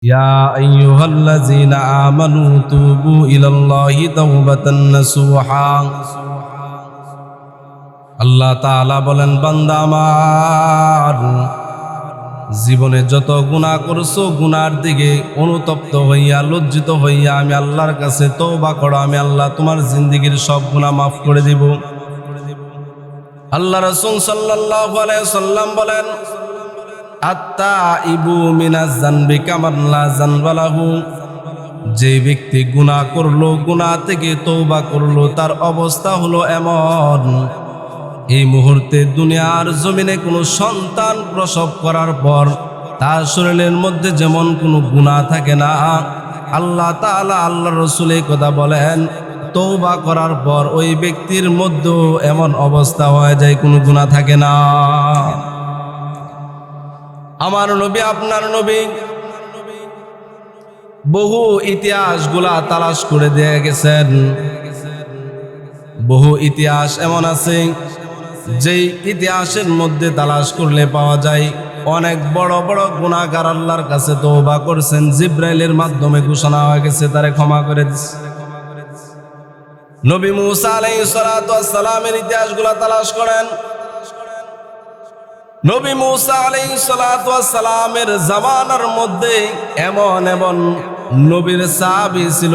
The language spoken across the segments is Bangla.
يا أيها الذين آمنوا توبوا إلى الله توبة نصوحا আল্লাহ তাআলা বলেন, বান্দা আমার, জীবনে যত গুনাহ করছো গুনার দিকে অনুতপ্ত হইয়া লজ্জিত হইয়া আমি আল্লাহর কাছে তওবা করো, আমি আল্লাহ তোমার জিন্দেগীর সব গুনাহ মাফ করে দিব। আল্লাহ রাসূল সাল্লাল্লাহু আলাইহি সাল্লাম বলেন, আত্তাইবু মিনাজ যানবি কামান লা যানবা লাহু, যে ব্যক্তি গুনাহ করলো, গুনাহ থেকে তওবা করলো, তার অবস্থা হলো এমন, এই মুহূর্তে দুনিয়ার জমিনে কোনো সন্তান প্রসব করার পর তার শরীরের মধ্যে যেমন কোনো গুনাহ থাকে না, আল্লাহ তাআলা আল্লাহর রাসূল এই কথা বলেন, তওবা করার পর ওই ব্যক্তির মধ্যে এমন অবস্থা হয়ে যায় কোনো গুনাহ থাকে না। আমার নবী, আপনার নবী বহু ইতিহাসগুলা তালাশ করে দিয়ে গেছেন। বহু ইতিহাস এমন আছে যেই ইতিহাসের মধ্যে তালাশ করলে পাওয়া যায় অনেক বড় বড় গুনাহগার আল্লাহর কাছে তওবা করছেন, জিবরাইলের মাধ্যমে ঘোষণা হয়ে গেছে তারে ক্ষমা করে দিচ্ছে। নবী মুসা আলাইহিস সালাতু ওয়াস সালামের ইতিহাসগুলা তালাশ করেন। নবী মুসা আলাইহিস সালাতু ওয়াস সালামের জামানার মধ্যে এমন এমন নবীর সাহাবী ছিল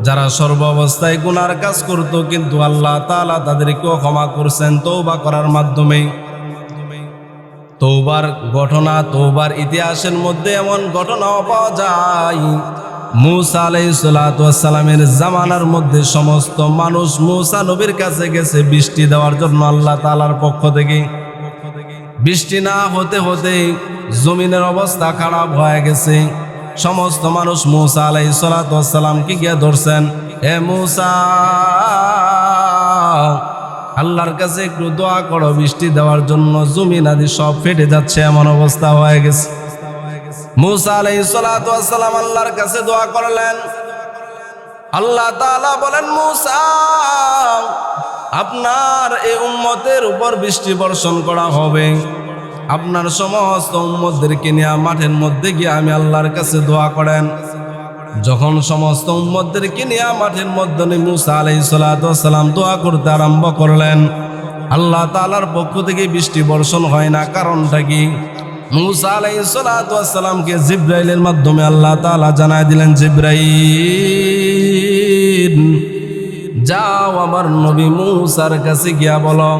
যারা সর্বাবস্থায় গুনার কাজ করত, কিন্তু আল্লাহ তাআলা তাদেরকেও ক্ষমা করছেন তওবা করার মাধ্যমে। তওবার ঘটনা, তওবার ইতিহাসের মধ্যে এমন ঘটনাও পাওয়া যায়, মুসা আলাইহিস সালাতু ওয়াস সালামের জামানার মধ্যে সমস্ত মানুষ মুসা নবীর কাছে গেছে বৃষ্টি দেওয়ার জন্য আল্লাহ তাআলার পক্ষ থেকে। বৃষ্টি না হতে হতে জমিনের অবস্থা খারাপ হয়ে গেছে। সমস্ত মানুষ মুসা আলাইহিস সালাতু ওয়াস সালামকে গিয়ে ধরছেন, হে মুসা, আল্লাহর কাছে একটু দোয়া করো বৃষ্টি দেওয়ার জন্য, জমিন আদি সব ফেটে যাচ্ছে, এমন অবস্থা হয়ে গেছে। মুসা আলাইহিস সালাতু ওয়াস সালাম আল্লাহর কাছে দোয়া করলেন। আল্লাহ তাআলা বলেন, মুসা, আপনার এই উম্মতের উপর বৃষ্টি বর্ষণ করা হবে। আপনার সমস্ত উম্মতদেরকে নিয়ে মাঠের মধ্যে গিয়ে আমি আল্লাহর কাছে দোয়া করেন। যখন সমস্ত উম্মতদেরকে নিয়ে মাঠের মধ্যে মুসা আলাইহিস সালাতু ওয়াস সালাম দোয়া করতে আরম্ভ করলেন, আল্লাহ তাআলার পক্ষ থেকে বৃষ্টি বর্ষণ হয় না। কারণটা কি? মুসা আলাইহিস সালাতু ওয়াস সালামকে জিবরাইলের মাধ্যমে আল্লাহ তাআলা জানায় দিলেন, জিবরাইল, যাও আমার নবী মুসার কাছে গিয়া বলো,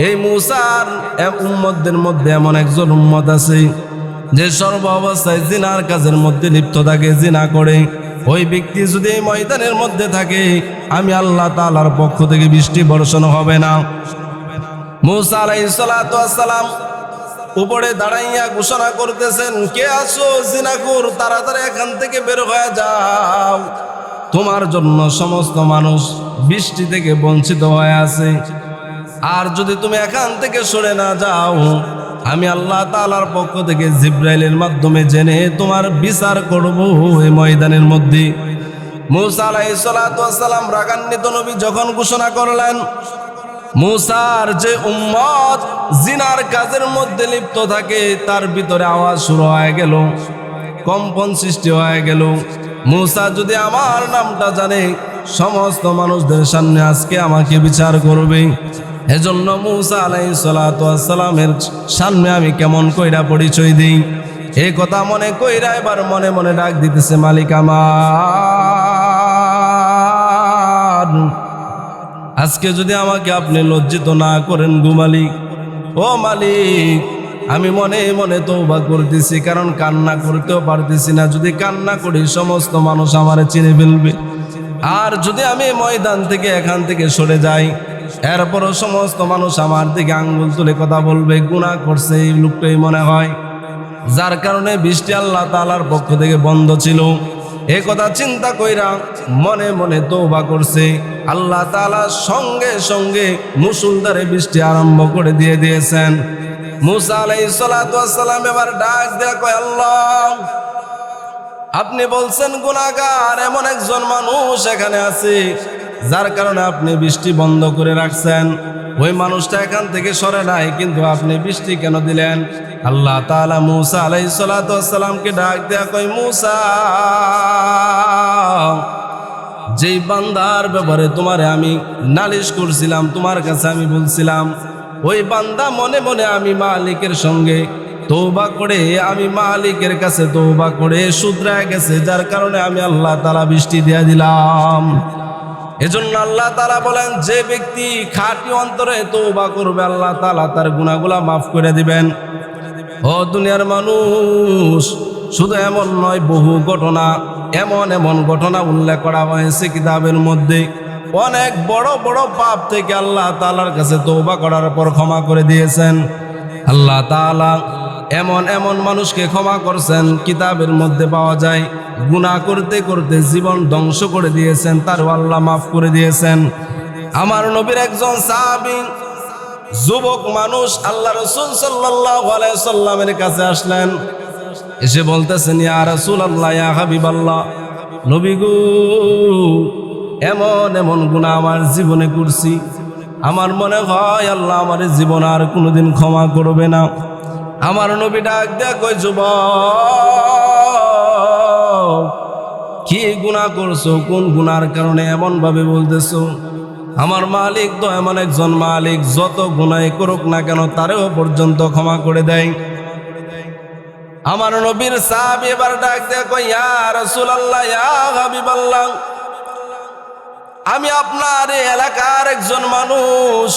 এই মুসার উম্মতদের মধ্যে এমন একজন উম্মত আছে যে সর্ব অবস্থায় জিনার কাজের মধ্যে লিপ্ত থাকে, জিনা করে। ওই ব্যক্তি যদি এই ময়দানের মধ্যে থাকে, আমি আল্লাহ তাআলার পক্ষ থেকে বৃষ্টি বর্ষণ হবে না। মুসা আলাইহিস সালাতু ওয়াস সালাম উপরে দাঁড়াইয়া ঘোষণা করতেছেন, কে আসো জিনাকুর, তাড়াতাড়ি এখান থেকে বের হয়ে যাও, তোমার জন্য সমস্ত মানুষ বৃষ্টি থেকে বঞ্চিত হয়ে আছে। আর যদি তুমি এখান থেকে সরে না যাও, আমি আল্লাহ তাআলার পক্ষ থেকে জিবরাইলের মাধ্যমে জেনে তোমার বিচার করব এই ময়দানের মধ্যে। মুসা আলাইহিস সালাতু ওয়াস সালাম রাগান্বিত নবী যখন ঘোষণা করলেন, মুসার যে উম্মত জিনার কাজের মধ্যে লিপ্ত থাকে, তার ভিতরে আওয়াজ শুরু হয়ে গেল, কম্পন সৃষ্টি হয়ে গেল। মুসা যদি আমার নামটা জানে, সমস্ত মানুষদের সামনে আজকে আমাকে বিচার করবে। এজন্য মুসা আলাইহিস সালাতু ওয়াস সালামের সামনে আমি কেমন কইরা পরিচয় দিই, এই কথা মনে কইরা এবার মনে মনে ডাক দিতেছে, মালিক আমার, আজকে যদি আমাকে আপনি লজ্জিত না করেন গো মালিক, ও মালিক, আমি মনে মনে তওবা করতেছি, কারণ কান্না করতেও পারতেছি না। যদি কান্না করি সমস্ত মানুষ আমারে চিনে ফেলবে, আর যদি আমি ময়দান থেকে এখান থেকে সরে যাই, এরপরও সমস্ত মানুষ আমার দিকে আঙ্গুল তুলে কথা বলবে, গুনাহ করছে এই লোকটাই মনে হয়, যার কারণে বৃষ্টি আল্লাহ তাআলার পক্ষ থেকে বন্ধ ছিল। এই কথা চিন্তা কইরা মনে মনে তওবা করছে। আল্লাহ তাআলা সঙ্গে সঙ্গে মুষলধারে বৃষ্টি আরম্ভ করে দিয়েছেন। মুসা আলাইহিস সালাতু ওয়াস সালাম এবার ডাক দেয়া কয়, আল্লাহ, আপনি বলছেন গুনাহগার এমন একজন মানুষ এখানে আছে, যার কারণে আপনি বৃষ্টি বন্ধ করে রাখছেন। ওই মানুষটা এখান থেকে সরে নাই, কিন্তু আপনি বৃষ্টি কেন দিলেন? আল্লাহ তাআলা মূসা আলাইহিস সালাতু ওয়াস সালামকে ডাক দেয়া কয়, মূসা, যেই বান্দার ব্যাপারে তোমারে আমি নালিশ করছিলাম, তোমার কাছে আমি বলছিলাম, ওই বান্দা মনে মনে আমি মালিকের সঙ্গে তওবা করে, আমি মালিকের কাছে তওবা করে শুধরায় গেছে, যার কারণে আমি আল্লাহ তাআলা বৃষ্টি দিয়ে দিলাম। এজন্য আল্লাহ তাআলা বলেন, যে ব্যক্তি খাঁটি অন্তরে তওবা করবে আল্লাহ তাআলা তার গুনাহগুলো মাফ করে দিবেন। ও দুনিয়ার মানুষ, শুধু এমন নয়, বহু ঘটনা, এমন এমন ঘটনা উল্লেখ করা হয়েছে কিতাবের মধ্যে। অনেক বড় বড় পাপ থেকে আল্লাহ তাআলার কাছে তওবা করার পর ক্ষমা করে দিয়েছেন। আল্লাহ তাআলা এমন এমন মানুষকে ক্ষমা করছেন, কিতাবের মধ্যে পাওয়া যায়, গুনাহ করতে করতে জীবন ধ্বংস করে দিয়েছেন, তারও আল্লাহ মাফ করে দিয়েছেন। আমার নবীর একজন সাহাবী যুবক মানুষ আল্লাহ রাসূল সাল্লাল্লাহু আলাইহি সাল্লামের কাছে আসলেন, এসে বলতেছেন, ইয়া রাসূলুল্লাহ, ইয়া হাবিবাল্লাহ, নবী গো, এমন এমন গুনাহ আমার জীবনে করছি, আমার মনে হয় আল্লাহ আমার জীবন আর কোনোদিন ক্ষমা করবে না। আমার নবী ডাক দেয়া কয়, যুবক, কি গুনাহ করছো? কোন গুনার কারণে এমন ভাবে বলতেছো? আমার মালিক তো এমন একজন মালিক, যত গুনাহ করুক না কেন তারেও পর্যন্ত ক্ষমা করে দেয়। আমার নবীর সাহাবী এবার ডাক দেয়া কয়, ইয়া রাসূলুল্লাহ, ইয়া হাবিবাল্লাহ, আমি আপনার এই এলাকার একজন মানুষ,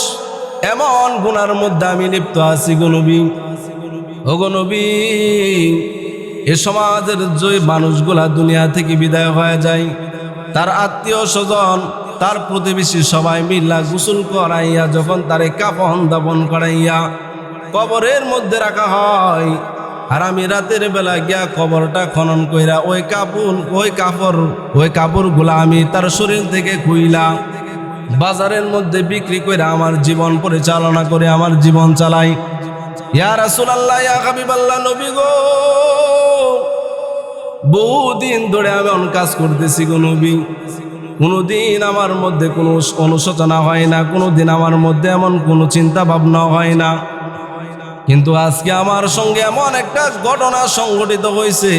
এমন গুনার মধ্যে আমি লিপ্ত আছি গো নবী। ও গো নবী, এ সমাজের যে মানুষগুলা দুনিয়া থেকে বিদায় হয়ে যায়, তার আত্মীয় স্বজন, তার প্রতিবেশী সবাই মিল্লা গোসল করাইয়া যখন তারে কাফন দাফন করাইয়া কবরের মধ্যে রাখা হয়, আর আমি রাতের বেলা গিয়া কবরটা খনন কইরা ওই কাপড়গুলা আমি তার শরীর থেকে খুইলা বাজারের মধ্যে বিক্রি কইরা আমার জীবন পরিচালনা করে আমার জীবন চালাই। ইয়া রাসূলুল্লাহ, ইয়া হাবিবাল্লাহ, নবী গো, বহুদিন ধরে আমি এমন কাজ করতেছি গো নবী, কোনোদিন আমার মধ্যে কোনো অনুশোচনা হয় না, কোনোদিন আমার মধ্যে এমন কোনো চিন্তা ভাবনা হয় না, কিন্তু আজকে আমার সঙ্গে এমন একটা ঘটনা সংঘটিত হয়েছে,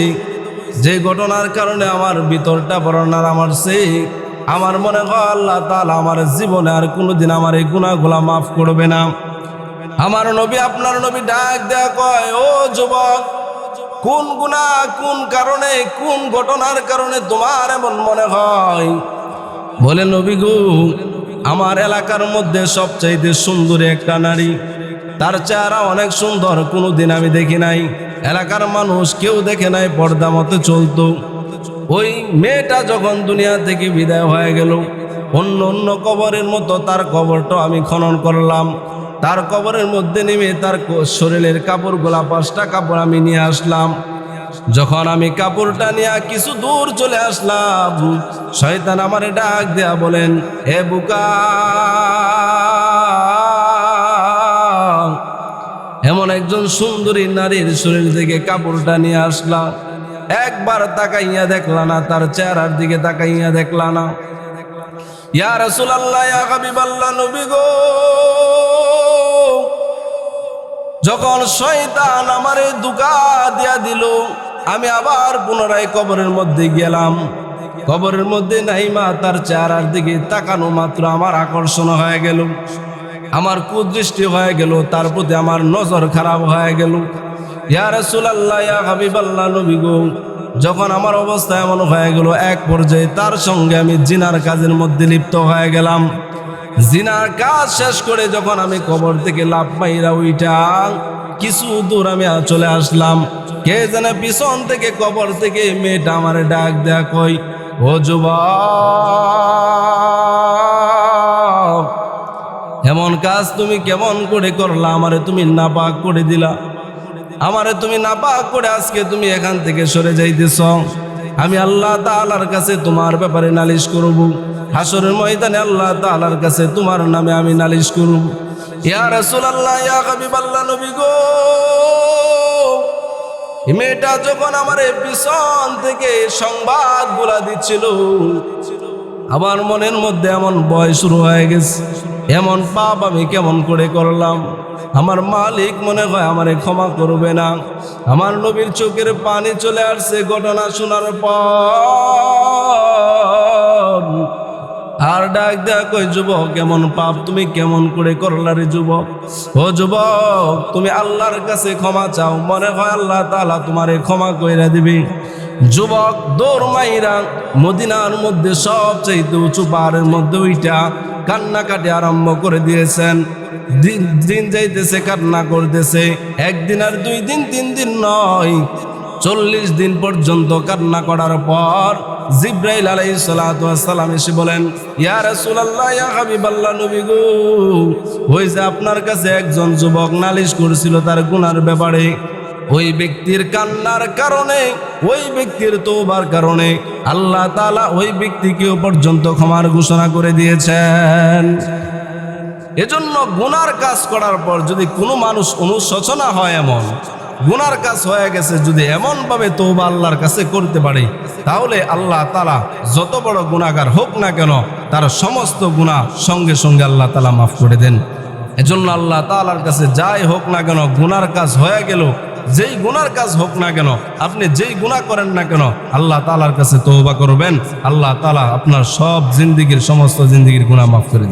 যে ঘটনার কারণে আমার ভিতরটা বর্ণার আমার আমার মনে হয় আল্লাহ তাআলা আমার জীবনে আর কোনোদিন আমার এই গুনাহগুলা মাফ করবে না। আমার নবী, আপনার নবী ডাক দেয়া কয়, ও যুবক, কোন গুনাহ, কোন কারণে, কোন ঘটনার কারণে তোমার এমন মনে হয়? বলে, নবী গো, আমার এলাকার মধ্যে সবচাইতে সুন্দরী একটা নারী, তার চেহারা অনেক সুন্দর, কোনোদিন আমি দেখি নাই, এলাকার মানুষ কেউ দেখে নাই, পর্দা মতো চলতো। ওই মেয়েটা যখন দুনিয়া থেকে বিদায় হয়ে গেল, অন্য অন্য কবরের মতো তার কবরটাও আমি খনন করলাম, তার কবরের মধ্যে নেমে তার শরীরের কাপড়গুলা, 5টা কাপড় আমি নিয়ে আসলাম। যখন আমি কাপড়টা নিয়ে কিছু দূর চলে আসলাম, শয়তান আমারে ডাক দেয়া বলেন, এ বুকা, এমন একজন সুন্দরী নারীর শরীর থেকে কাপড়টা নিয়ে আসলা, একবার তাকাইয়া দেখলা না, তার চেহারার দিকে তাকাইয়া দেখলা না। ইয়া রাসূলুল্লাহ, ইয়া হাবিবাল্লাহ, নবী গো, যখন শয়তান আমারে ধোঁকা দিয়া দিল, আমি আবার পুনরায় কবরের মধ্যে গেলাম, কবরের মধ্যে নাইমা তার চেহারার দিকে তাকানো মাত্র আমার আকর্ষণ হয়ে গেল, আমার কুদৃষ্টি হয়ে গেল, তার প্রতি আমার নজর খারাপ হয়ে গেল। ইয়া রাসূলুল্লাহ, ইয়া হাবিবাল্লাহ, নবী গো, যখন আমার অবস্থা এমন হয়ে গেল, এক পর্যায়ে তার সঙ্গে আমি জিনার কাজের মধ্যে লিপ্ত হয়ে গেলাম। জিনার কাজ শেষ করে যখন আমি কবর থেকে লাফ মাইরা উইঠা কিছু দূর আমি চলে আসলাম, কে যেন পিছন থেকে কবর থেকে মেয়েটা আমার ডাক দেয়া কই, ও যুবক, এমন কাজ তুমি কেমন করে করলা? আমারে তুমি নাপাক করে দিলা, আমারে তুমি নাপাক করে আজকে তুমি এখান থেকে সরে যাইতেছ। আমি আল্লাহ তাআলার কাছে তোমার ব্যাপারে নালিশ করব, হাসরের ময়দানে আল্লাহ তাআলার কাছে তোমার নামে আমি নালিশ করব। ইয়া রাসূলুল্লাহ, ইয়া হাবিবাল্লাহ, নবী গো, এই মেয়েটা যখন আমার পিছন থেকে সংবাদগুলা দিচ্ছিল, আমার মনের মধ্যে এমন ভয় শুরু হয়ে গেছে, এমন পাপ আমি কেমন করে করলাম, আমার মালিক মনে হয় আমারে ক্ষমা করবে না। আমার নবীর চোখের পানি চলে আসছে ঘটনা শোনার পর। আর ডাক দেয়া কই, যুবক কেমন পাপ তুমি কেমন করে করলা রে যুবক? ও যুবক, তুমি আল্লাহর কাছে ক্ষমা চাও, মনে হয় আল্লাহ তাআলা তোমারে ক্ষমা কইরা দিবে। যুবক দৌড় মাইরা মদিনার মধ্যে সবচেয়ে উঁচু পাহাড়ের মধ্যে ওইটা কান্নাকাটি আরম্ভ করে দিয়েছেন। দিন দিন যাইতেছে, কান্না করতেছে। একদিন আর 2 দিন 3 দিন নয়, 40 দিন পর্যন্ত কান্না করার পর জিব্রাইল আলাইহিস সালাতু ওয়াস সালাম এসে বলেন, ইয়া রাসূলুল্লাহ, ইয়া হাবিবাল্লাহ, নবী গো, ওই যে আপনার কাছে একজন যুবক নালিশ করেছিল তার গুনার ব্যাপারে, ওই ব্যক্তির কান্নার কারণে, ওই ব্যক্তির তওবার কারণে আল্লাহ তাআলা ওই ব্যক্তিকেও পর্যন্ত ক্ষমার ঘোষণা করে দিয়েছেন। এজন্য গুনার কাজ করার পর যদি কোনো মানুষ অনুশোচনা হয়, এমন গুনার কাজ হয়ে গেছে, যদি এমন ভাবে তওবা আল্লাহর কাছে করতে পারে, তাহলে আল্লাহ তাআলা যত বড় গুনাহগার হোক না কেন তার সমস্ত গুনাহ সঙ্গে সঙ্গে আল্লাহ তাআলা মাফ করে দেন। এজন্য আল্লাহ তাআলার কাছে যাই হোক না কেন, গুনার কাজ হয়ে গেল, যেই গুনার কাজ হোক না কেন, আপনি যেই গুনাহ করেন না কেন, আল্লাহ তাআলার কাছে তওবা করবেন, আল্লাহ তাআলা আপনার সব জিন্দেগীর সমস্ত জিন্দেগীর গুনাহ মাফ করে দেন।